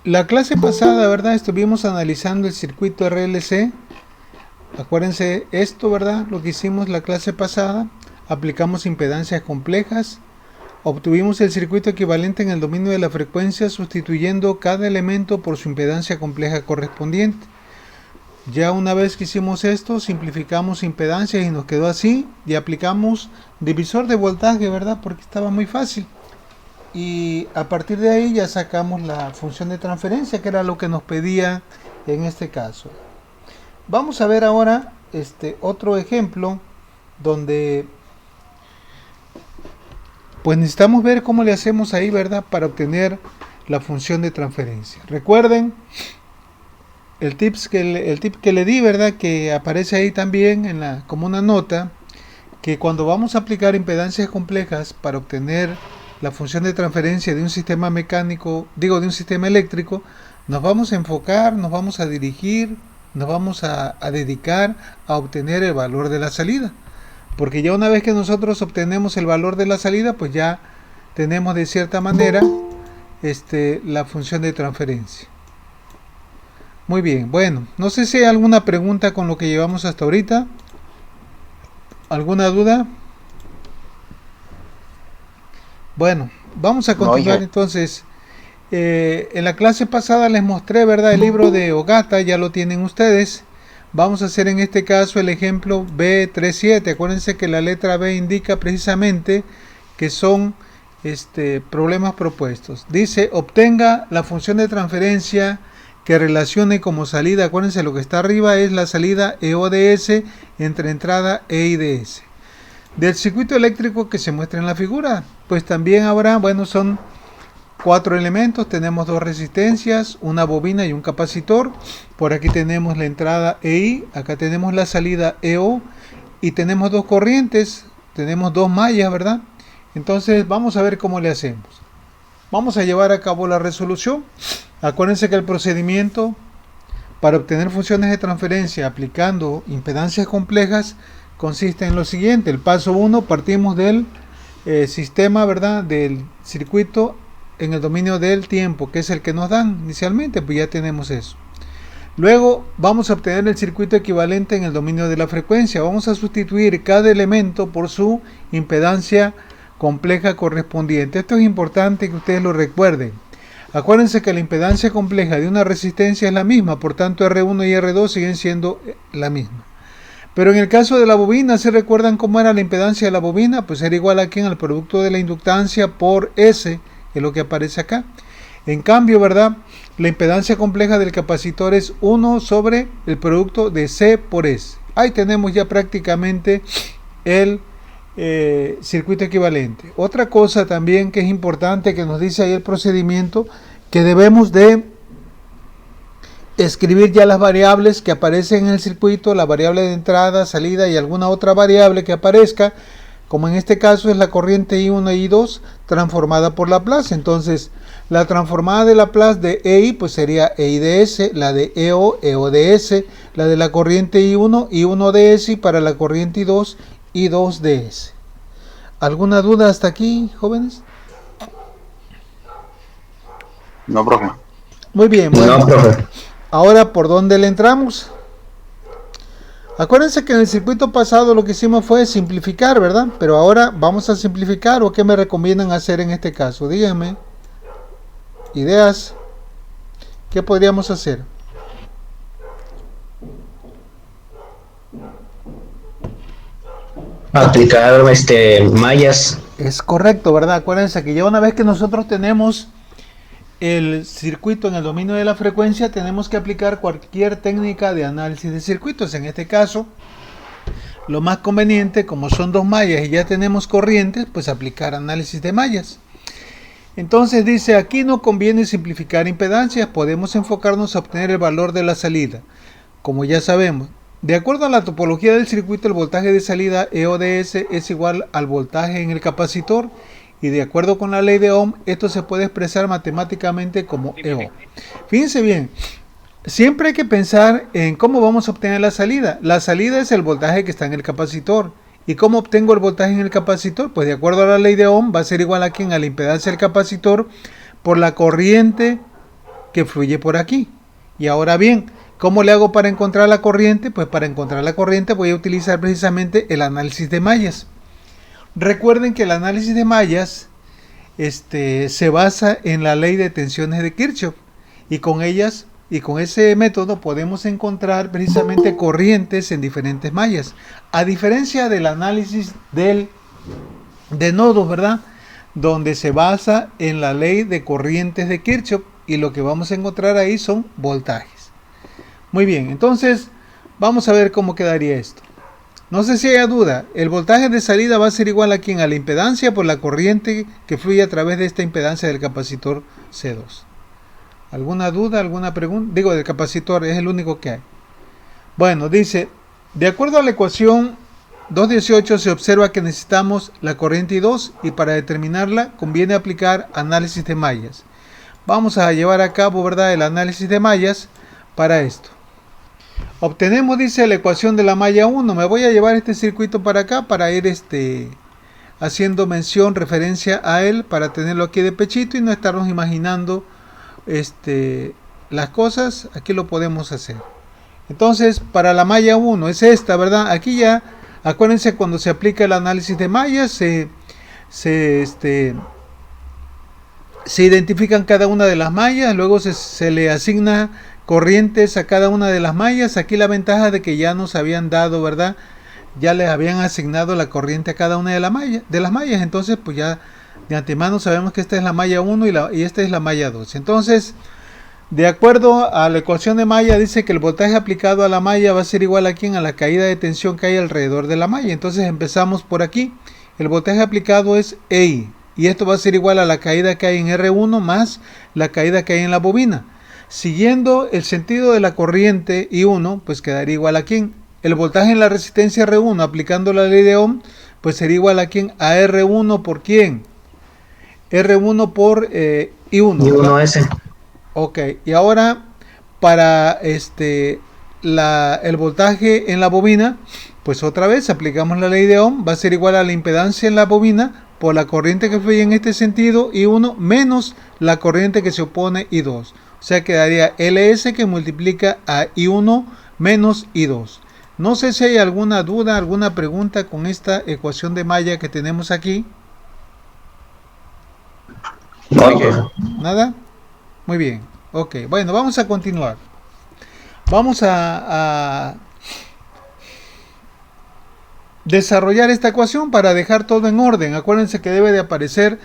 La clase pasada, ¿verdad? Estuvimos analizando el circuito RLC. Acuérdense esto, ¿verdad? Lo que hicimos la clase pasada. Aplicamos impedancias complejas. Obtuvimos el circuito equivalente en el dominio de la frecuencia sustituyendo cada elemento por su impedancia compleja correspondiente. Ya una vez que hicimos esto, simplificamos impedancias y nos quedó así. Y aplicamos divisor de voltaje, ¿verdad? Porque estaba muy fácil. Y a partir de ahí ya sacamos la función de transferencia, que era lo que nos pedía en este caso. Vamos a ver ahora otro ejemplo donde pues necesitamos ver cómo le hacemos ahí, ¿verdad? Para obtener la función de transferencia. Recuerden el tip que le di, ¿verdad? Que aparece ahí también como una nota, que cuando vamos a aplicar impedancias complejas para obtener la función de transferencia de un sistema mecánico, de un sistema eléctrico, nos vamos a enfocar, nos vamos a dirigir, nos vamos a dedicar a obtener el valor de la salida. Porque ya una vez que nosotros obtenemos el valor de la salida, pues ya tenemos de cierta manera la función de transferencia. Muy bien, bueno, no sé si hay alguna pregunta con lo que llevamos hasta ahorita. ¿Alguna duda? Bueno, vamos a continuar entonces. En la clase pasada les mostré, ¿verdad? El libro de Ogata, ya lo tienen ustedes. Vamos a hacer en este caso el ejemplo B37. Acuérdense que la letra B indica precisamente que son problemas propuestos. Dice, obtenga la función de transferencia que relacione como salida. Acuérdense, lo que está arriba es la salida EODS entre entrada E y DS. Del circuito eléctrico que se muestra en la figura, pues también habrá, son 4 elementos, tenemos 2 resistencias, una bobina y un capacitor. Por aquí tenemos la entrada EI, acá tenemos la salida EO y tenemos 2 corrientes, tenemos 2 mallas, ¿verdad? Entonces vamos a ver cómo le hacemos. Vamos a llevar a cabo la resolución. Acuérdense que el procedimiento para obtener funciones de transferencia aplicando impedancias complejas consiste en lo siguiente. El paso 1, partimos del sistema, ¿verdad? Del circuito en el dominio del tiempo, que es el que nos dan inicialmente, pues ya tenemos eso. Luego vamos a obtener el circuito equivalente en el dominio de la frecuencia. Vamos a sustituir cada elemento por su impedancia compleja correspondiente. Esto es importante que ustedes lo recuerden. Acuérdense que la impedancia compleja de una resistencia es la misma, por tanto R1 y R2 siguen siendo la misma. Pero en el caso de la bobina, ¿se recuerdan cómo era la impedancia de la bobina? Pues era igual aquí en el producto de la inductancia por S, que es lo que aparece acá. En cambio, ¿verdad? La impedancia compleja del capacitor es 1 sobre el producto de C por S. Ahí tenemos ya prácticamente el circuito equivalente. Otra cosa también que es importante que nos dice ahí el procedimiento, que debemos de escribir ya las variables que aparecen en el circuito, la variable de entrada, salida y alguna otra variable que aparezca, como en este caso es la corriente I1 y I2 transformada por Laplace. Entonces la transformada de Laplace de EI pues sería EIDS, la de EO, EODS, la de la corriente I1, I1DS y para la corriente I2, I2DS. ¿Alguna duda hasta aquí, jóvenes? No, profe. Muy bien, bueno. No, profe. Ahora, ¿por dónde le entramos? Acuérdense que en el circuito pasado lo que hicimos fue simplificar, ¿verdad? Pero ahora vamos a simplificar, ¿o qué me recomiendan hacer en este caso? Díganme. Ideas. ¿Qué podríamos hacer? Aplicar mallas. Es correcto, ¿verdad? Acuérdense que ya una vez que nosotros tenemos el circuito en el dominio de la frecuencia, tenemos que aplicar cualquier técnica de análisis de circuitos. En este caso, lo más conveniente, como son 2 mallas y ya tenemos corrientes, pues aplicar análisis de mallas. Entonces dice, aquí no conviene simplificar impedancias, podemos enfocarnos a obtener el valor de la salida. Como ya sabemos, de acuerdo a la topología del circuito, el voltaje de salida EODS es igual al voltaje en el capacitor, y de acuerdo con la ley de Ohm, esto se puede expresar matemáticamente como EO. Fíjense bien, siempre hay que pensar en cómo vamos a obtener la salida. La salida es el voltaje que está en el capacitor. ¿Y cómo obtengo el voltaje en el capacitor? Pues de acuerdo a la ley de Ohm va a ser igual a la impedancia del capacitor por la corriente que fluye por aquí. Y ahora bien, ¿cómo le hago para encontrar la corriente? Pues para encontrar la corriente voy a utilizar precisamente el análisis de mallas. Recuerden que el análisis de mallas se basa en la ley de tensiones de Kirchhoff, y con ellas y con ese método podemos encontrar precisamente corrientes en diferentes mallas, a diferencia del análisis de nodos, ¿verdad? Donde se basa en la ley de corrientes de Kirchhoff, y lo que vamos a encontrar ahí son voltajes. Muy bien, entonces vamos a ver cómo quedaría esto. No sé si haya duda, el voltaje de salida va a ser igual a ¿quién? A la impedancia por la corriente que fluye a través de esta impedancia del capacitor C2. ¿Alguna duda, alguna pregunta? Digo, del capacitor, es el único que hay. Bueno, dice, de acuerdo a la ecuación 2.18 se observa que necesitamos la corriente I2, y para determinarla conviene aplicar análisis de mallas. Vamos a llevar a cabo, ¿verdad?, el análisis de mallas para esto. Obtenemos, dice, la ecuación de la malla 1. Me voy a llevar este circuito para acá para ir haciendo mención, referencia a él, para tenerlo aquí de pechito y no estarnos imaginando las cosas. Aquí lo podemos hacer. Entonces, para la malla 1 es esta, ¿verdad? Aquí ya, acuérdense, cuando se aplica el análisis de mallas, se identifican cada una de las mallas, luego se le asigna corrientes a cada una de las mallas. Aquí la ventaja de que ya nos habían dado, ¿verdad? Ya les habían asignado la corriente a cada una de las mallas. Entonces, pues ya de antemano sabemos que esta es la malla 1 y esta es la malla 2. Entonces, de acuerdo a la ecuación de malla, dice que el voltaje aplicado a la malla va a ser igual a ¿quién? A la caída de tensión que hay alrededor de la malla. Entonces empezamos por aquí. El voltaje aplicado es EI, y esto va a ser igual a la caída que hay en R1 más la caída que hay en la bobina. Siguiendo el sentido de la corriente I1, pues quedaría igual a ¿quién? El voltaje en la resistencia R1 aplicando la ley de Ohm, pues sería igual a ¿quién? A R1 por ¿quién? R1 por I1. I1S. Ok, y ahora para el voltaje en la bobina, pues otra vez aplicamos la ley de Ohm, va a ser igual a la impedancia en la bobina por la corriente que fluye en este sentido, I1, menos la corriente que se opone, I2. O sea, quedaría LS que multiplica a I1 menos I2. No sé si hay alguna duda, alguna pregunta con esta ecuación de malla que tenemos aquí. ¿Nada? Muy bien. Ok, bueno, vamos a continuar. Vamos a desarrollar esta ecuación para dejar todo en orden. Acuérdense que debe de aparecer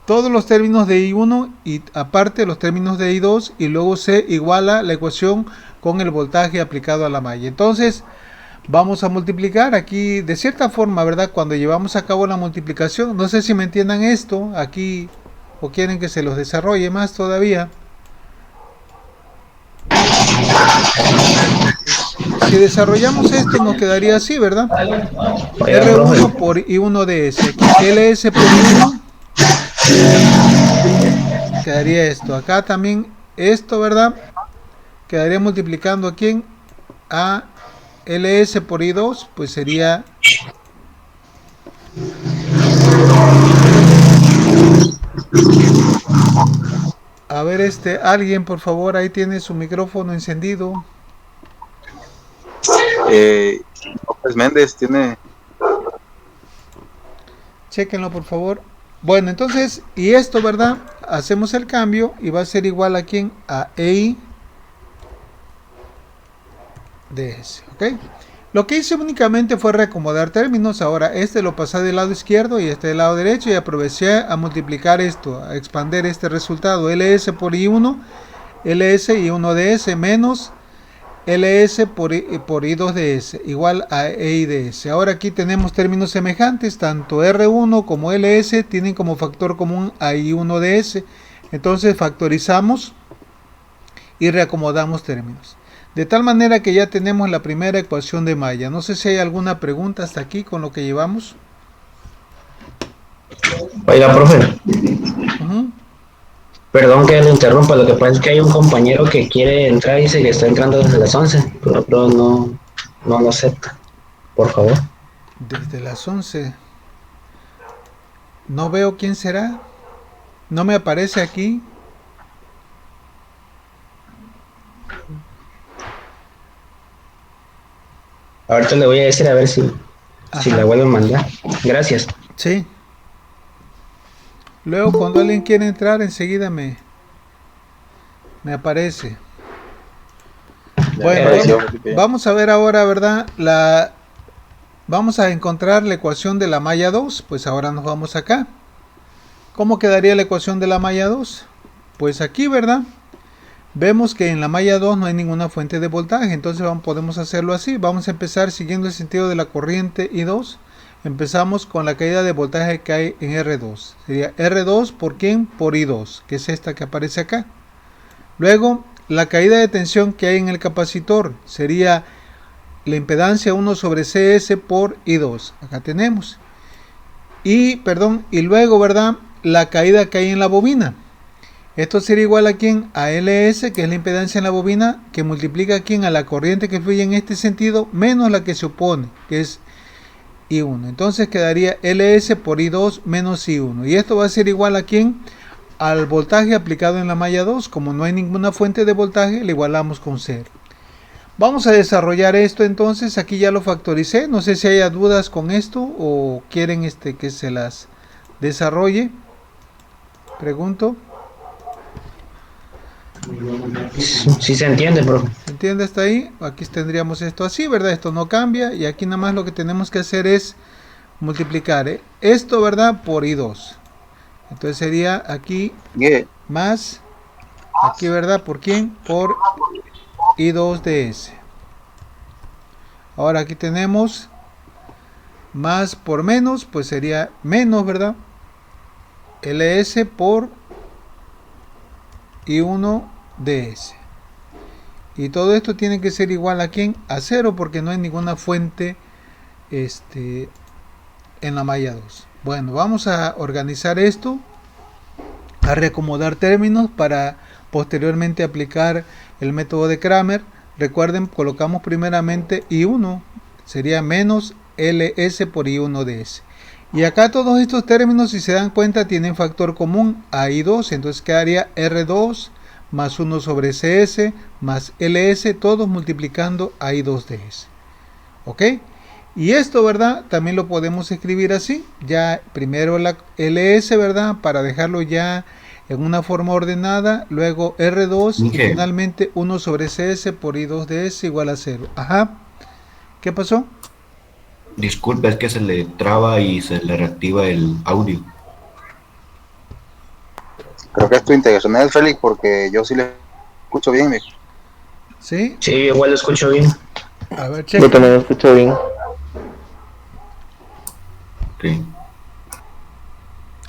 todos los términos de I1 y aparte los términos de I2, y luego se iguala la ecuación con el voltaje aplicado a la malla. Entonces vamos a multiplicar aquí de cierta forma, ¿verdad? Cuando llevamos a cabo la multiplicación, no sé si me entiendan esto aquí o quieren que se los desarrolle más todavía. Si desarrollamos esto nos quedaría así, ¿verdad? R1 por I1 ds, aquí LS por I1 quedaría esto. Acá también esto, ¿verdad? Quedaría multiplicando a ¿quién? A LS por I2, pues sería a ver, alguien por favor, ahí tiene su micrófono encendido. López Méndez tiene. Chéquenlo por favor. Bueno, entonces, y esto, ¿verdad? Hacemos el cambio y va a ser igual a ¿quién? A EI ds, ¿ok? Lo que hice únicamente fue reacomodar términos. Ahora lo pasé del lado izquierdo y del lado derecho, y aproveché a multiplicar esto, a expander este resultado. LS por I1, LS I1 ds menos LS por I2 ds igual a EI ds. Ahora aquí tenemos términos semejantes, tanto R1 como LS tienen como factor común a I1 ds. Entonces factorizamos y reacomodamos términos. De tal manera que ya tenemos la primera ecuación de malla. No sé si hay alguna pregunta hasta aquí con lo que llevamos. Oiga, profe. Perdón que le interrumpa, lo que pasa es que hay un compañero que quiere entrar y dice que está entrando desde las 11, pero no lo acepta. Por favor. Desde las 11. No veo quién será. No me aparece aquí. Ahorita le voy a decir a ver si Ajá. la vuelvo a mandar. Gracias. Sí. Luego cuando alguien quiere entrar, enseguida me aparece. Ya me Bueno, apareció, Felipe. vamos a ver ahora, ¿verdad? Vamos a encontrar la ecuación de la malla 2. Pues ahora nos vamos acá. ¿Cómo quedaría la ecuación de la malla 2? Pues aquí, ¿verdad? Vemos que en la malla 2 no hay ninguna fuente de voltaje, entonces podemos hacerlo así. Vamos a empezar siguiendo el sentido de la corriente I2. Empezamos con la caída de voltaje que hay en R2. Sería R2 por ¿quién? Por I2, que es esta que aparece acá. Luego, la caída de tensión que hay en el capacitor sería la impedancia 1 sobre CS por I2. Acá tenemos. Y luego, ¿verdad? La caída que hay en la bobina. Esto sería igual a quién? A LS, que es la impedancia en la bobina, que multiplica a quién? A la corriente que fluye en este sentido, menos la que se opone, que es I1. Entonces quedaría LS por I2 menos I1. Y esto va a ser igual a quién? Al voltaje aplicado en la malla 2. Como no hay ninguna fuente de voltaje, le igualamos con 0. Vamos a desarrollar esto entonces. Aquí ya lo factoricé. No sé si haya dudas con esto o quieren que se las desarrolle. Pregunto. Sí se entiende, bro. ¿Se entiende hasta ahí? Aquí tendríamos esto así, ¿verdad? Esto no cambia y aquí nada más lo que tenemos que hacer es multiplicar esto, ¿verdad? Por I2. Entonces sería aquí más, aquí, ¿verdad? ¿Por quién? Por I2 de S. Ahora aquí tenemos más por menos, pues sería menos, ¿verdad? LS por I1 de S. Y todo esto tiene que ser igual a quién? A 0, porque no hay ninguna fuente en la malla 2. Bueno, vamos a organizar esto, a reacomodar términos para posteriormente aplicar el método de Kramer. Recuerden, colocamos primeramente I1, sería menos LS por I1 de S. Y acá todos estos términos, si se dan cuenta, tienen factor común a I2, entonces quedaría R2 más 1 sobre CS más LS, todos multiplicando a I2 de S. ¿Ok? Y esto, ¿verdad? También lo podemos escribir así. Ya primero la LS, ¿verdad? Para dejarlo ya en una forma ordenada. Luego R2 y finalmente 1 sobre CS por I2 de S igual a 0. Ajá. ¿Qué pasó? Disculpe, es que se le traba y se le reactiva el audio. Creo que es tu integración, Félix, porque yo sí le escucho bien, mijo. ¿Sí? Sí, igual lo escucho bien. A ver, checa. Yo también lo escucho bien. Sí.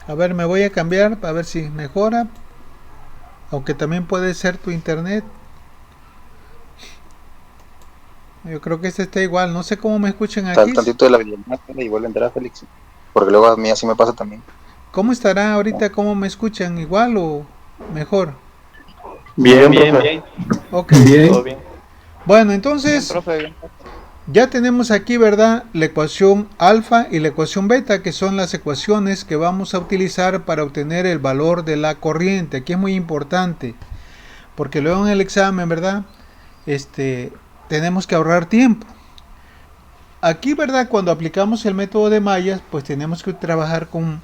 A ver, me voy a cambiar para ver si mejora. Aunque también puede ser tu internet. Yo creo que este está igual. No sé cómo me escuchan aquí. Sal tantito de la videollamada y vuelve a entrar, Félix. Porque luego a mí así me pasa también. ¿Cómo estará ahorita? ¿Cómo me escuchan? ¿Igual o mejor? Bien, bien. Ok. Bien. Todo bien. Bueno, entonces Bien, profe, bien. ya tenemos aquí, ¿verdad? La ecuación alfa y la ecuación beta, que son las ecuaciones que vamos a utilizar para obtener el valor de la corriente. Aquí es muy importante, porque luego en el examen, ¿verdad? Tenemos que ahorrar tiempo. Aquí, ¿verdad? Cuando aplicamos el método de mallas, pues tenemos que trabajar con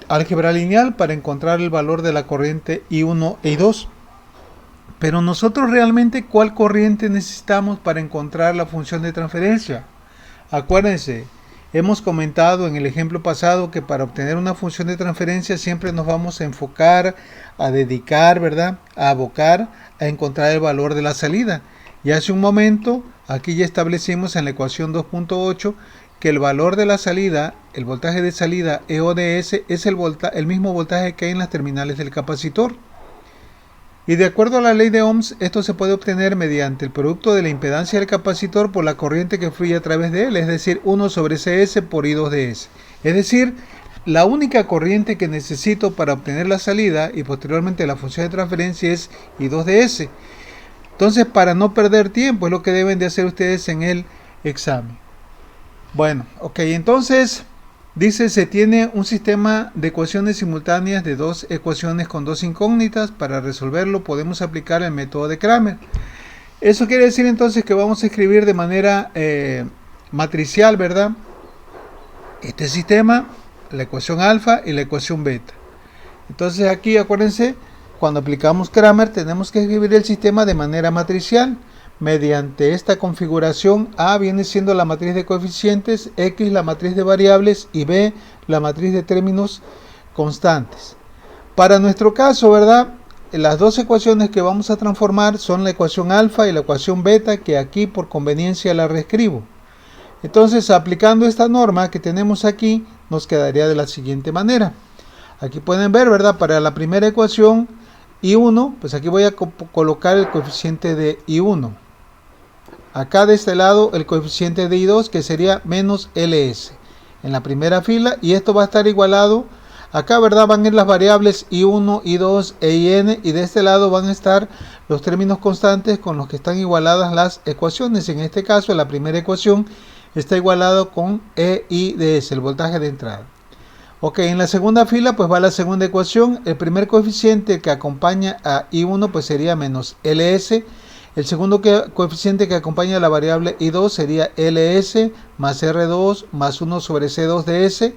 álgebra lineal para encontrar el valor de la corriente I1 e I2. Pero nosotros realmente, ¿cuál corriente necesitamos para encontrar la función de transferencia? Acuérdense, hemos comentado en el ejemplo pasado que para obtener una función de transferencia siempre nos vamos a enfocar, a dedicar, ¿verdad? A abocar a encontrar el valor de la salida. Y hace un momento, aquí ya establecimos en la ecuación 2.8 que el valor de la salida, el voltaje de salida EO de S, es el mismo voltaje que hay en las terminales del capacitor. Y de acuerdo a la ley de Ohms, esto se puede obtener mediante el producto de la impedancia del capacitor por la corriente que fluye a través de él, es decir, 1 sobre CS por I2 de S. Es decir, la única corriente que necesito para obtener la salida y posteriormente la función de transferencia es I2 de S. Entonces, para no perder tiempo, es lo que deben de hacer ustedes en el examen. Bueno, ok, entonces dice, se tiene un sistema de ecuaciones simultáneas de dos ecuaciones con dos incógnitas. Para resolverlo podemos aplicar el método de Kramer. Eso quiere decir entonces que vamos a escribir de manera matricial, ¿verdad? Este sistema, la ecuación alfa y la ecuación beta. Entonces aquí acuérdense, cuando aplicamos Cramer tenemos que escribir el sistema de manera matricial. Mediante esta configuración, A viene siendo la matriz de coeficientes, X la matriz de variables y B la matriz de términos constantes. Para nuestro caso, ¿verdad? Las dos ecuaciones que vamos a transformar son la ecuación alfa y la ecuación beta, que aquí por conveniencia la reescribo. Entonces, aplicando esta norma que tenemos aquí, nos quedaría de la siguiente manera. Aquí pueden ver, ¿verdad? Para la primera ecuación, I1, pues aquí voy a colocar el coeficiente de I1. Acá de este lado el coeficiente de I2, que sería menos LS en la primera fila, y esto va a estar igualado, acá, ¿verdad? Van a ir las variables I1, I2 e IN, y de este lado van a estar los términos constantes con los que están igualadas las ecuaciones. En este caso, la primera ecuación está igualado con EIDS, el voltaje de entrada. Ok, en la segunda fila pues va la segunda ecuación. El primer coeficiente que acompaña a I1 pues sería menos LS. El segundo coeficiente que acompaña a la variable I2 sería LS más R2 más 1 sobre C2 de S.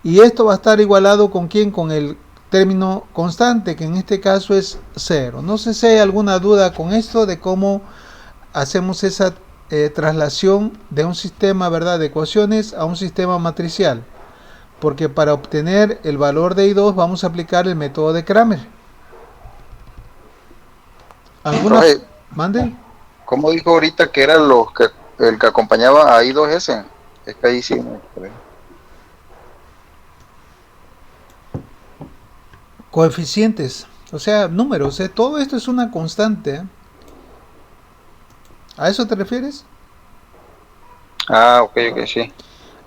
Y esto va a estar igualado con ¿quién? Con el término constante, que en este caso es 0. No sé si hay alguna duda con esto de cómo hacemos esa traslación de un sistema, ¿verdad?, de ecuaciones a un sistema matricial. Porque para obtener el valor de I2 vamos a aplicar el método de Cramer. ¿Alguna? Mande. ¿Cómo dijo ahorita que era el que acompañaba a I2S? Es que ahí sí me creo. Coeficientes, o sea, números, todo esto es una constante. ¿A eso te refieres? Ah, ok, sí.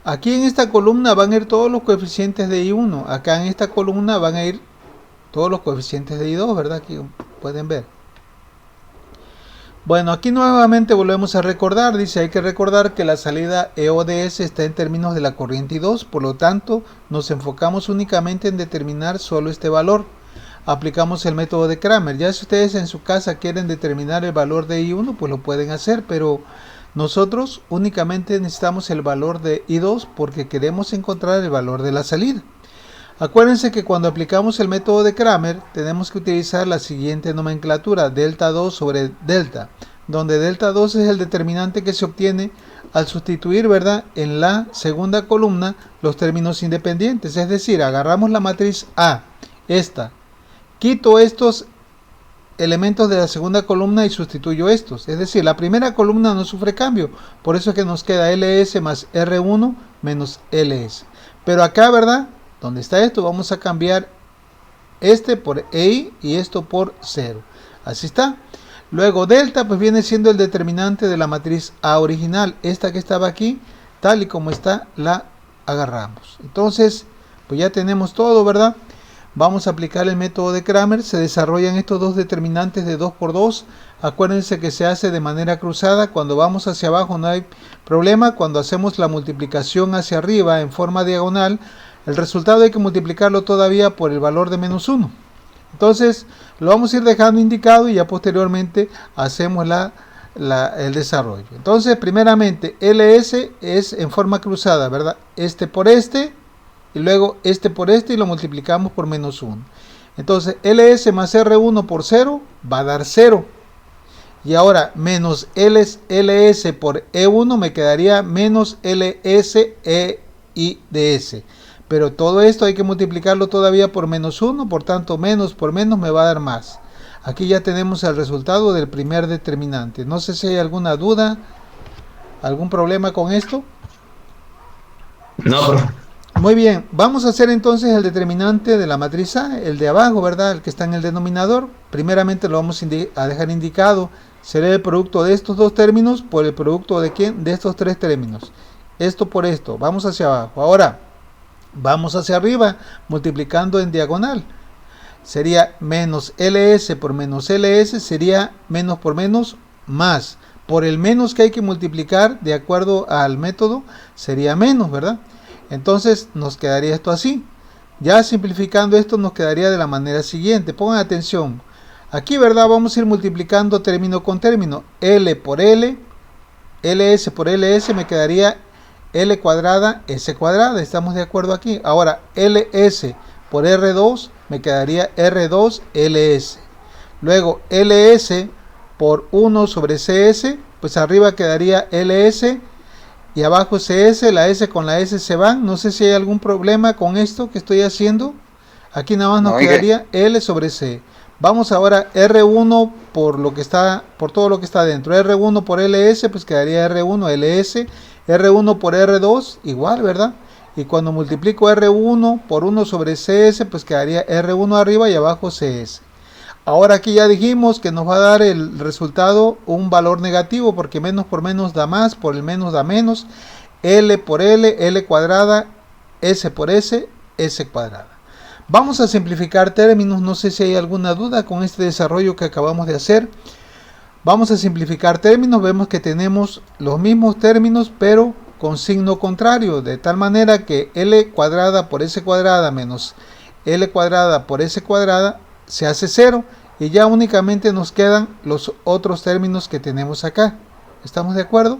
Aquí en esta columna van a ir todos los coeficientes de I1. Acá en esta columna van a ir todos los coeficientes de I2, ¿verdad? Aquí pueden ver. Bueno, aquí nuevamente volvemos a recordar. Dice, hay que recordar que la salida EODS está en términos de la corriente I2. Por lo tanto, nos enfocamos únicamente en determinar solo este valor. Aplicamos el método de Cramer. Ya si ustedes en su casa quieren determinar el valor de I1, pues lo pueden hacer, pero nosotros únicamente necesitamos el valor de I2 porque queremos encontrar el valor de la salida. Acuérdense que cuando aplicamos el método de Cramer tenemos que utilizar la siguiente nomenclatura, delta 2 sobre delta, donde delta 2 es el determinante que se obtiene al sustituir, ¿verdad?, en la segunda columna los términos independientes. Es decir, agarramos la matriz A, esta, quito estos elementos de la segunda columna y sustituyo estos. Es decir, la primera columna no sufre cambio, por eso es que nos queda LS más R1 menos LS. Pero acá, ¿verdad?, donde está esto, vamos a cambiar este por EI y esto por 0. Así está. Luego delta pues viene siendo el determinante de la matriz A original. Esta que estaba aquí, tal y como está, la agarramos. Entonces, pues ya tenemos todo, ¿verdad? Vamos a aplicar el método de Cramer. Se desarrollan estos dos determinantes de 2 por 2. Acuérdense que se hace de manera cruzada. Cuando vamos hacia abajo no hay problema. Cuando hacemos la multiplicación hacia arriba en forma diagonal, el resultado hay que multiplicarlo todavía por el valor de menos 1. Entonces lo vamos a ir dejando indicado y ya posteriormente hacemos el desarrollo. Entonces primeramente LS es en forma cruzada, ¿verdad? Este por este y luego este por este y lo multiplicamos por menos 1. Entonces LS más R1 por 0 va a dar 0. Y ahora menos LS por E1 me quedaría menos LS EIDS. Pero todo esto hay que multiplicarlo todavía por menos 1, por tanto menos por menos me va a dar más. Aquí ya tenemos el resultado del primer determinante. No sé si hay alguna duda, algún problema con esto. No, profe. Muy bien, vamos a hacer entonces el determinante de la matriz A, el de abajo, ¿verdad? El que está en el denominador. Primeramente lo vamos a dejar indicado. Será el producto de estos dos términos por el producto de ¿quién? De estos tres términos. Esto por esto. Vamos hacia abajo. Ahora vamos hacia arriba multiplicando en diagonal. Sería menos LS por menos LS, sería menos por menos más. Por el menos que hay que multiplicar de acuerdo al método sería menos, ¿verdad? Entonces nos quedaría esto así. Ya simplificando esto nos quedaría de la manera siguiente. Pongan atención. Aquí, ¿verdad? Vamos a ir multiplicando término con término. L por L, LS por LS me quedaría L cuadrada, S cuadrada. ¿Estamos de acuerdo aquí? Ahora, LS por R2 me quedaría R2, LS. Luego, LS por 1 sobre CS, pues arriba quedaría LS y abajo CS, la S con la S se van. No sé si hay algún problema con esto que estoy haciendo. Aquí nada más nos quedaría L sobre C. Vamos ahora R1 por lo que está, por todo lo que está dentro. R1 por LS, pues quedaría R1 LS. R1 por R2, igual, ¿verdad? Y cuando multiplico R1 por 1 sobre CS, pues quedaría R1 arriba y abajo CS. Ahora aquí ya dijimos que nos va a dar el resultado un valor negativo, porque menos por menos da más, por el menos da menos. L por L, L cuadrada, S por S, S cuadrada. Vamos a simplificar términos, no sé si hay alguna duda con este desarrollo que acabamos de hacer. Vamos a simplificar términos, vemos que tenemos los mismos términos pero con signo contrario, de tal manera que L cuadrada por S cuadrada menos L cuadrada por S cuadrada se hace 0 y ya únicamente nos quedan los otros términos que tenemos acá. ¿Estamos de acuerdo?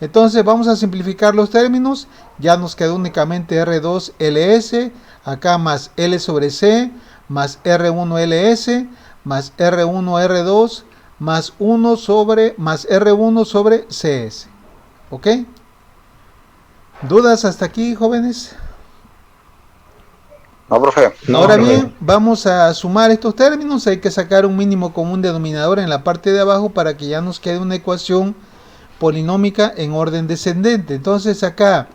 Entonces vamos a simplificar los términos, ya nos queda únicamente R2 LS, acá más L sobre C, más R1 LS, más R1 R2, más 1 sobre, más R1 sobre CS. ¿Ok? ¿Dudas hasta aquí, jóvenes? No, profe. Ahora bien, vamos a sumar estos términos, hay que sacar un mínimo común denominador en la parte de abajo para que ya nos quede una ecuación polinómica en orden descendente. Entonces acá,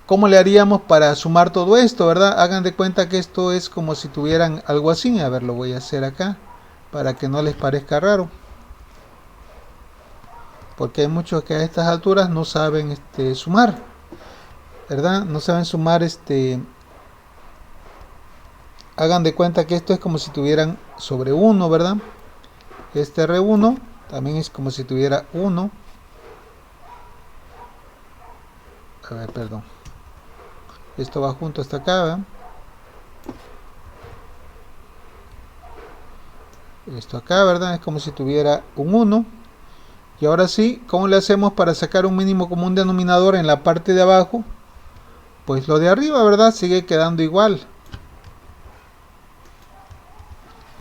¿cómo le haríamos para sumar todo esto, verdad? Hagan de cuenta que esto es como si tuvieran algo así. A ver, lo voy a hacer acá para que no les parezca raro, porque hay muchos que a estas alturas no saben sumar, ¿verdad? No saben sumar. Hagan de cuenta que esto es como si tuvieran sobre 1, ¿verdad? Este R1 también es como si tuviera 1. A ver, perdón. Esto va junto hasta acá, ¿verdad? Esto acá, ¿verdad? Es como si tuviera un 1. Y ahora sí, ¿cómo le hacemos para sacar un mínimo común denominador en la parte de abajo? Pues lo de arriba, ¿verdad? Sigue quedando igual.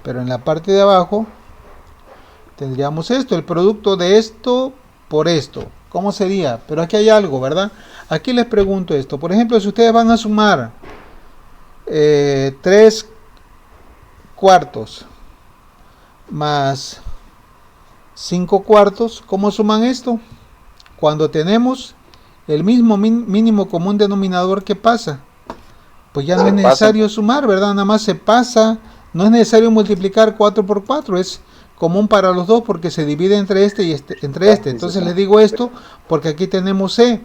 Pero en la parte de abajo tendríamos esto, el producto de esto por esto. ¿Cómo sería? Pero aquí hay algo, ¿verdad? Aquí les pregunto esto. Por ejemplo, si ustedes van a sumar 3 cuartos más 5 cuartos, ¿cómo suman esto? Cuando tenemos el mismo mínimo común denominador, ¿qué pasa? Pues ya no es necesario sumar, ¿verdad? Nada más se pasa. No es necesario multiplicar 4 por 4, es común para los dos porque se divide entre este y entre este. Entonces les digo esto porque aquí tenemos C.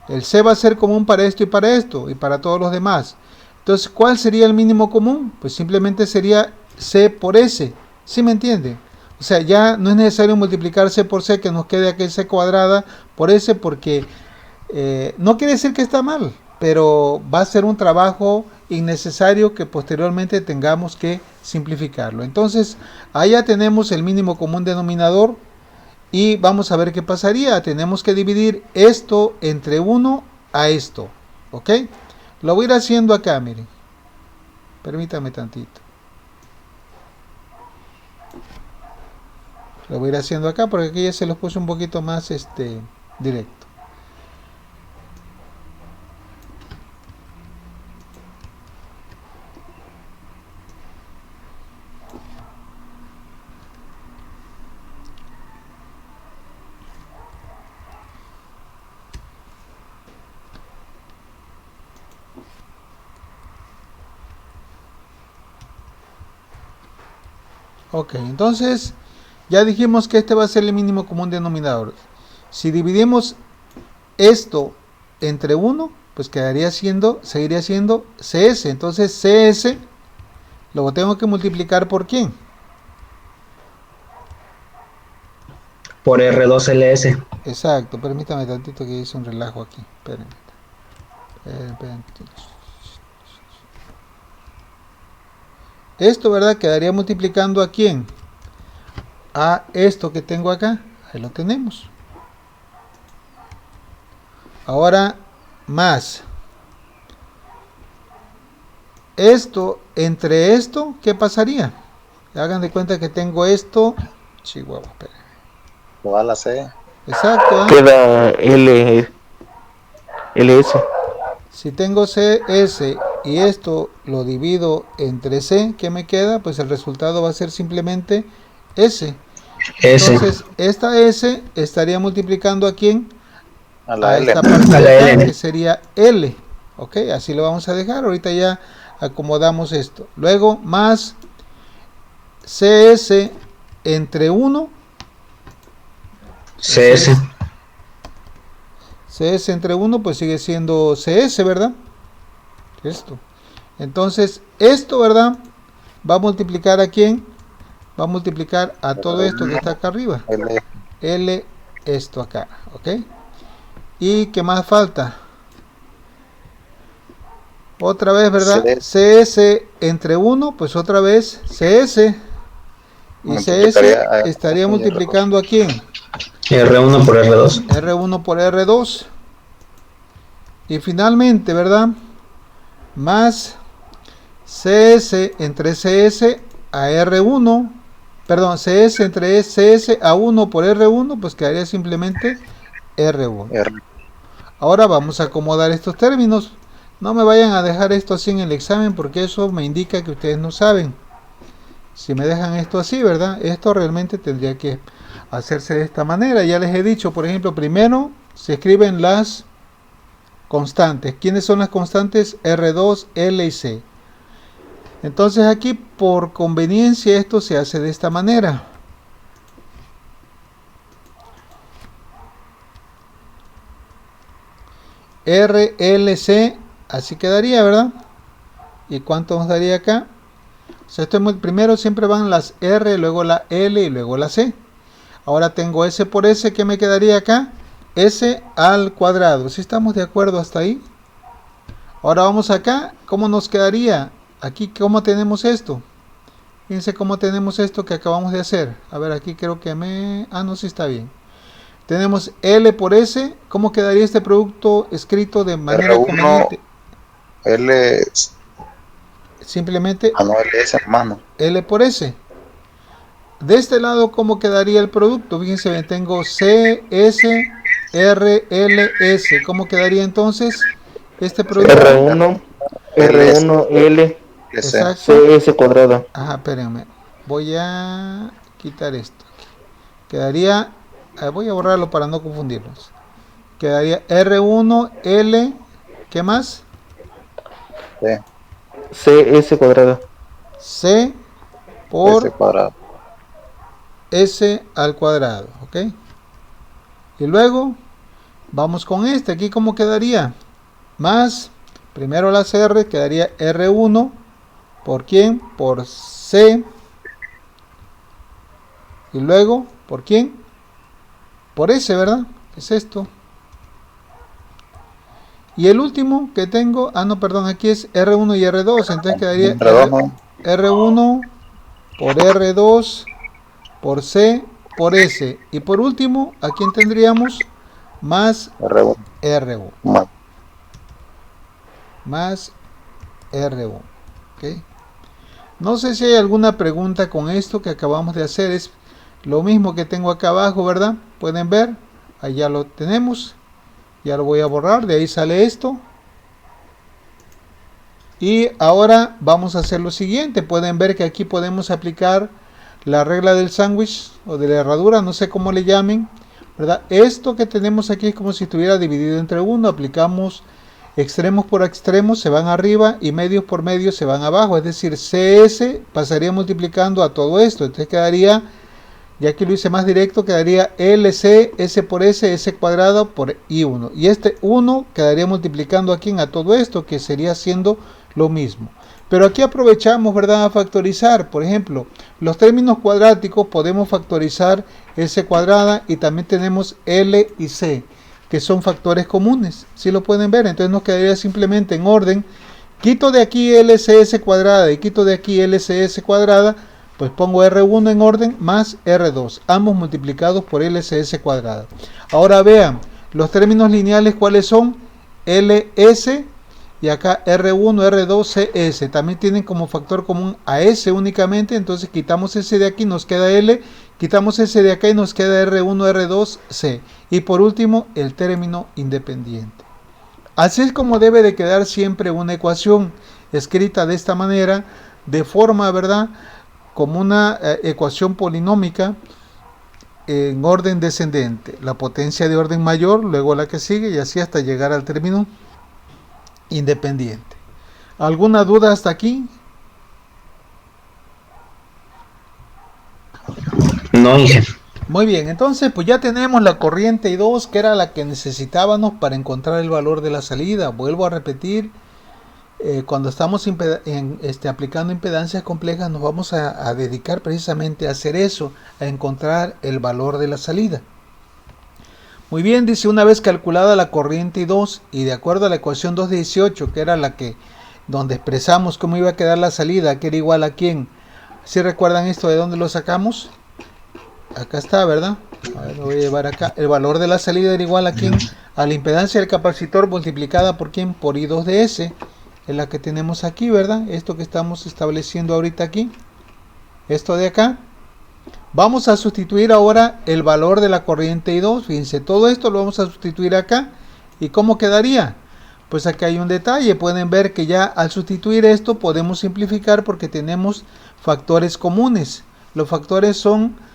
El C va a ser común para esto y para todos los demás. Entonces, ¿cuál sería el mínimo común? Pues simplemente sería C por S. ¿Sí me entienden? O sea, ya no es necesario multiplicar C por C, que nos quede aquí C cuadrada por S, porque no quiere decir que está mal, pero va a ser un trabajo innecesario que posteriormente tengamos que simplificarlo. Entonces, allá tenemos el mínimo común denominador y vamos a ver qué pasaría. Tenemos que dividir esto entre 1 a esto, ¿ok? Lo voy a ir haciendo acá, miren. Permítame tantito. Lo voy a ir haciendo acá porque aquí ya se los puse un poquito más directo. Ok, entonces ya dijimos que este va a ser el mínimo común denominador. Si dividimos esto entre 1, pues seguiría siendo CS. Entonces CS lo tengo que multiplicar por ¿quién? Por R2LS. Exacto, permítame tantito que hice un relajo aquí. Espérenme. Esto, ¿verdad? Quedaría multiplicando ¿a quién? A esto que tengo acá. Ahí lo tenemos. Ahora, más. Esto, entre esto, ¿qué pasaría? Hagan de cuenta que tengo esto. Chihuahua, espera. Lo va a la C. Exacto. Queda LS. Si tengo CS y esto lo divido entre C, ¿qué me queda? Pues el resultado va a ser simplemente S. Entonces, esta S estaría multiplicando ¿a quién? A la L. Esta parte de acá, que sería L. Ok, así lo vamos a dejar. Ahorita ya acomodamos esto. Luego, más CS entre 1. CS entre 1, pues sigue siendo CS, ¿verdad? Esto. Entonces, esto, ¿verdad? Va a multiplicar ¿a quién? Va a multiplicar a todo esto que está acá arriba. L, esto acá, ¿ok? ¿Y qué más falta? Otra vez, ¿verdad? CS entre 1, pues otra vez CS. Y CS estaría multiplicando ¿a quién? R1 por R2. R1 por R2. Y finalmente, ¿verdad? Más CS entre CS a R1. Perdón, CS entre CS a 1 por R1, pues quedaría simplemente R1. Ahora vamos a acomodar estos términos. No me vayan a dejar esto así en el examen, porque eso me indica que ustedes no saben. Si me dejan esto así, ¿verdad? Esto realmente tendría que hacerse de esta manera. Ya les he dicho, por ejemplo, primero se escriben las constantes. ¿Quiénes son las constantes? R2, L y C. Entonces aquí, por conveniencia, esto se hace de esta manera. R, L, C, así quedaría, ¿verdad? ¿Y cuánto nos daría acá? O sea, primero siempre van las R, luego la L y luego la C. Ahora tengo S por S, ¿qué me quedaría acá? S al cuadrado. ¿Sí estamos de acuerdo hasta ahí? Ahora vamos acá, ¿cómo nos quedaría? Aquí, ¿cómo tenemos esto? Fíjense cómo tenemos esto que acabamos de hacer. A ver, aquí creo que no, sí está bien. Tenemos L por S. ¿Cómo quedaría este producto escrito de manera conveniente? L... Simplemente no, LS, hermano. L por S. De este lado, ¿cómo quedaría el producto? Fíjense, tengo C, S, R, L, S. ¿Cómo quedaría entonces este producto? R1, L, CS cuadrado. Ajá, espérenme. Voy a quitar esto. Quedaría, voy a borrarlo para no confundirlos. Quedaría R1, L, ¿qué más? CS cuadrado. C por S cuadrado. S al cuadrado, ¿ok? Y luego vamos con este, aquí ¿cómo quedaría? Más, primero las R, quedaría R1, ¿por quién? Por C. Y luego, ¿por quién? Por S, ¿verdad? ¿Qué es esto? Y el último que tengo, no, perdón, aquí es R1 y R2, entonces quedaría R1 por R2 por C por S. Y por último, ¿a quién tendríamos? Más R1. Más R1. ¿Okay? No sé si hay alguna pregunta con esto que acabamos de hacer. Es lo mismo que tengo acá abajo, ¿verdad? Pueden ver. Allá lo tenemos. Ya lo voy a borrar. De ahí sale esto. Y ahora vamos a hacer lo siguiente. Pueden ver que aquí podemos aplicar la regla del sándwich o de la herradura, no sé cómo le llamen, ¿verdad? Esto que tenemos aquí es como si estuviera dividido entre 1. Aplicamos extremos por extremos, se van arriba, y medios por medios se van abajo. Es decir, CS pasaría multiplicando a todo esto. Entonces quedaría, ya que lo hice más directo, quedaría LC, S por S, S cuadrado por I1. Y este 1 quedaría multiplicando aquí a todo esto, que sería haciendo lo mismo. Pero aquí aprovechamos, ¿verdad?, a factorizar. Por ejemplo, los términos cuadráticos podemos factorizar S cuadrada, y también tenemos L y C, que son factores comunes. ¿Sí lo pueden ver? Entonces nos quedaría simplemente en orden Quito de aquí LCS cuadrada y quito de aquí LCS cuadrada, pues pongo R1 en orden más R2, ambos multiplicados por LCS cuadrada. Ahora vean, los términos lineales, ¿cuáles son? LS y acá R1, R2, CS. También tienen como factor común a S únicamente, entonces quitamos S de aquí, nos queda L, quitamos S de acá y nos queda R1, R2, C. Y por último, el término independiente. Así es como debe de quedar siempre una ecuación escrita de esta manera, de forma, ¿verdad?, como una ecuación polinómica en orden descendente. La potencia de orden mayor, luego la que sigue y así hasta llegar al término independiente. ¿Alguna duda hasta aquí? No, Inge. Muy bien, entonces pues ya tenemos la corriente I2, que era la que necesitábamos para encontrar el valor de la salida. Vuelvo a repetir, cuando estamos aplicando impedancias complejas nos vamos a dedicar precisamente a hacer eso, a encontrar el valor de la salida. Muy bien, dice, una vez calculada la corriente I2 y de acuerdo a la ecuación 218, que era la que donde expresamos cómo iba a quedar la salida, que era igual a quién. ¿Sí recuerdan esto de dónde lo sacamos? Acá está, ¿verdad? A ver, lo voy a llevar acá. El valor de la salida era igual a quién? A la impedancia del capacitor multiplicada por quién? Por I2 de S. Es la que tenemos aquí, ¿verdad? Esto que estamos estableciendo ahorita aquí. Esto de acá. Vamos a sustituir ahora el valor de la corriente I2. Fíjense, todo esto lo vamos a sustituir acá. ¿Y cómo quedaría? Pues aquí hay un detalle. Pueden ver que ya al sustituir esto podemos simplificar porque tenemos factores comunes. Los factores son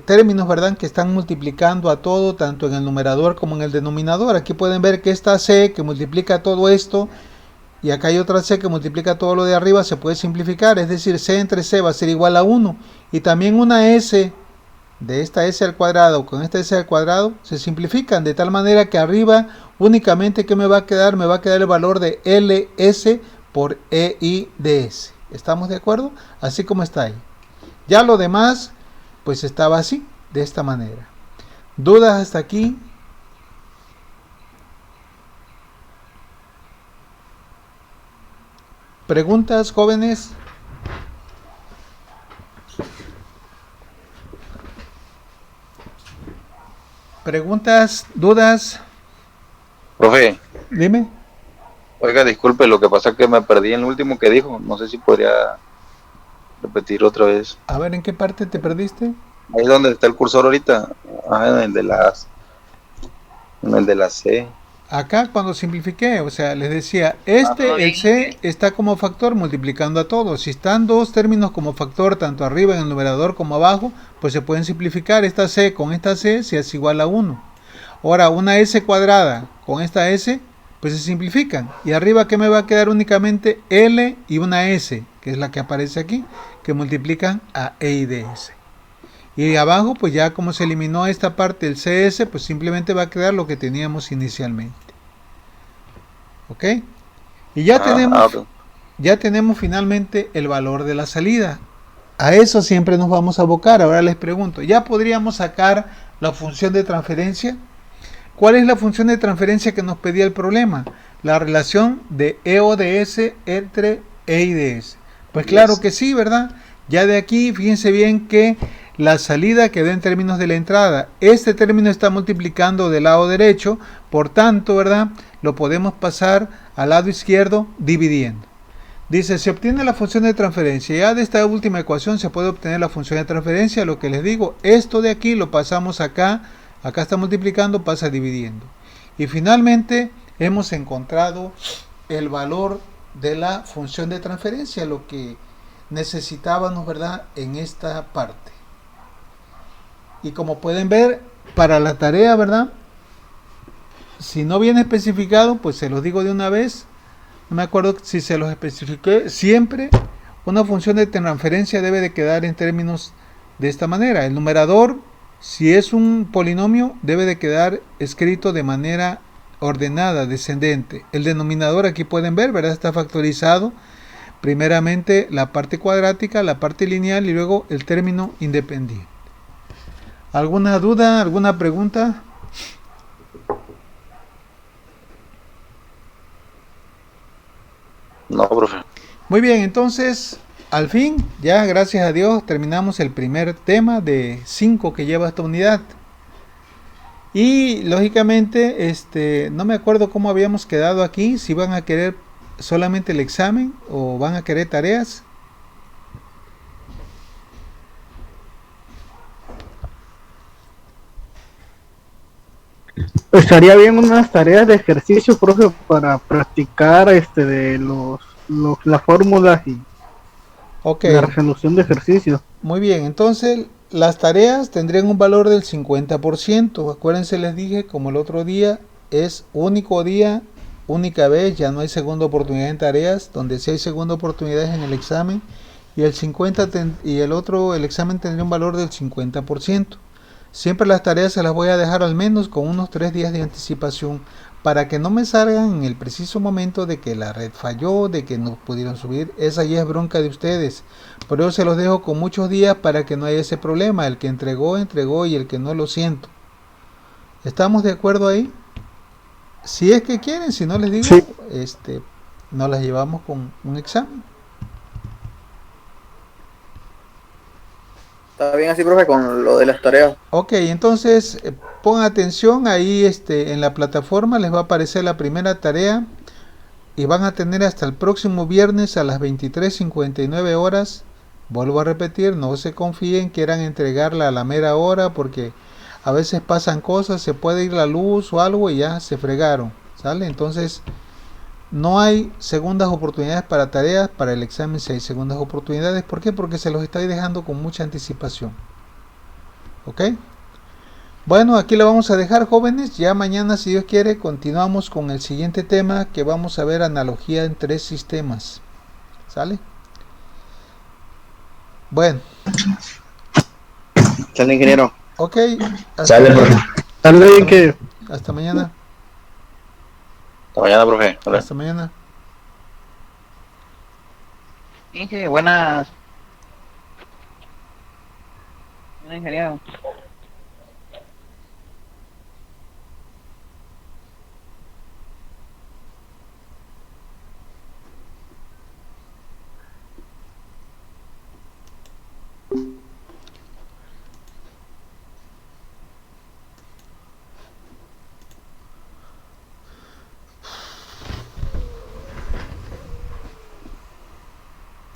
términos, ¿verdad?, que están multiplicando a todo, tanto en el numerador como en el denominador. Aquí pueden ver que esta C que multiplica todo esto y acá hay otra C que multiplica todo lo de arriba, se puede simplificar, es decir, C entre C va a ser igual a 1, y también una S de esta S al cuadrado con esta S al cuadrado se simplifican de tal manera que arriba únicamente ¿qué me va a quedar? Me va a quedar el valor de LS por EI de S. ¿Estamos de acuerdo? Así como está ahí. Ya lo demás pues estaba así, de esta manera. ¿Dudas hasta aquí? ¿Preguntas, jóvenes? ¿Preguntas? ¿Dudas? Profe. Dime. Oiga, disculpe, lo que pasa es que me perdí en el último que dijo. No sé si podría repetir otra vez. A ver, ¿en qué parte te perdiste? Ahí donde está el cursor ahorita. En el de la C. Acá cuando simplifiqué, o sea, les decía, el C está como factor multiplicando a todos. Si están dos términos como factor, tanto arriba en el numerador como abajo, pues se pueden simplificar. Esta C con esta C se es igual a 1. Ahora, una S cuadrada con esta S, pues se simplifican. Y arriba, ¿qué me va a quedar? Únicamente L y una S, que es la que aparece aquí, que multiplican a E y de S. Y abajo, pues ya como se eliminó esta parte del CS, pues simplemente va a quedar lo que teníamos inicialmente. ¿Ok? Y ya tenemos finalmente el valor de la salida. A eso siempre nos vamos a abocar. Ahora les pregunto, ¿ya podríamos sacar la función de transferencia? ¿Cuál es la función de transferencia que nos pedía el problema? La relación de EO de S entre E y de S. Pues claro que sí, ¿verdad? Ya de aquí, fíjense bien que la salida quedó en términos de la entrada. Este término está multiplicando del lado derecho, por tanto, ¿verdad?, lo podemos pasar al lado izquierdo dividiendo. Dice, se obtiene la función de transferencia. Ya de esta última ecuación se puede obtener la función de transferencia. Lo que les digo, esto de aquí lo pasamos acá. Acá está multiplicando, pasa dividiendo. Y finalmente hemos encontrado el valor de la función de transferencia, lo que necesitábamos, ¿verdad?, en esta parte. Y como pueden ver, para la tarea, ¿verdad?, si no viene especificado, pues se los digo de una vez. No me acuerdo si se los especifiqué. Siempre una función de transferencia debe de quedar en términos de esta manera. El numerador, si es un polinomio, debe de quedar escrito de manera ordenada, descendente. El denominador, aquí pueden ver, ¿verdad?, está factorizado. Primeramente la parte cuadrática, la parte lineal y luego el término independiente. ¿Alguna duda? ¿Alguna pregunta? No, profe. Muy bien, entonces, al fin, ya gracias a Dios, terminamos el primer tema de 5 que lleva esta unidad. Y lógicamente, no me acuerdo cómo habíamos quedado aquí, si van a querer solamente el examen o van a querer tareas. Estaría bien unas tareas de ejercicio, profe, para practicar de las fórmulas y la resolución de ejercicio. Muy bien, entonces las tareas tendrían un valor del 50%. Acuérdense, les dije, como el otro día, es único día, única vez, ya no hay segunda oportunidad en tareas, donde sí hay segunda oportunidad es en el examen, y el examen tendría un valor del 50%. Siempre las tareas se las voy a dejar al menos con unos 3 días de anticipación para que no me salgan en el preciso momento de que la red falló, de que no pudieron subir. Esa ya es bronca de ustedes. Por eso se los dejo con muchos días para que no haya ese problema. El que entregó, entregó, y el que no, lo siento. ¿Estamos de acuerdo ahí? Si es que quieren, si no les digo, sí, no las llevamos con un examen. Está bien así, profe, con lo de las tareas. Ok, entonces pongan atención, ahí en la plataforma les va a aparecer la primera tarea y van a tener hasta el próximo viernes a las 23:59 horas. Vuelvo a repetir, no se confíen, quieran entregarla a la mera hora porque a veces pasan cosas, se puede ir la luz o algo y ya se fregaron, ¿sale? Entonces no hay segundas oportunidades para tareas, para el examen si hay segundas oportunidades. ¿Por qué? Porque se los estoy dejando con mucha anticipación. ¿Ok? Bueno, aquí lo vamos a dejar, jóvenes. Ya mañana, si Dios quiere, continuamos con el siguiente tema, que vamos a ver analogía en 3 sistemas. ¿Sale? Bueno. Sale, ingeniero. Ok. Sale, profe. Hasta mañana. Hasta mañana, profe. Hasta mañana. Inge, buenas. Ingeniero.